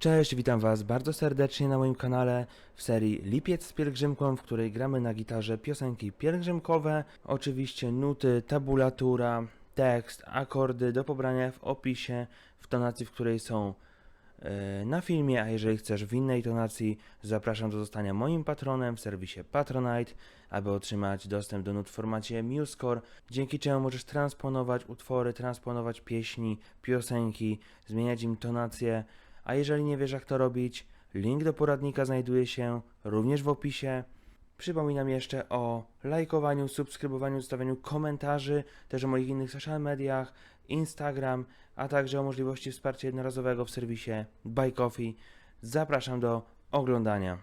Cześć, witam Was bardzo serdecznie na moim kanale w serii Lipiec z pielgrzymką, w której gramy na gitarze piosenki pielgrzymkowe, oczywiście nuty, tabulatura, tekst, akordy do pobrania w opisie, w tonacji, w której są na filmie, a jeżeli chcesz w innej tonacji, zapraszam do zostania moim patronem w serwisie Patronite, aby otrzymać dostęp do nut w formacie MuseScore, dzięki czemu możesz transponować utwory, transponować pieśni, piosenki, zmieniać im tonację. A jeżeli nie wiesz, jak to robić, link do poradnika znajduje się również w opisie. Przypominam jeszcze o lajkowaniu, subskrybowaniu, zostawianiu komentarzy, też o moich innych social mediach, Instagram, a także o możliwości wsparcia jednorazowego w serwisie Buy Coffee. Zapraszam do oglądania.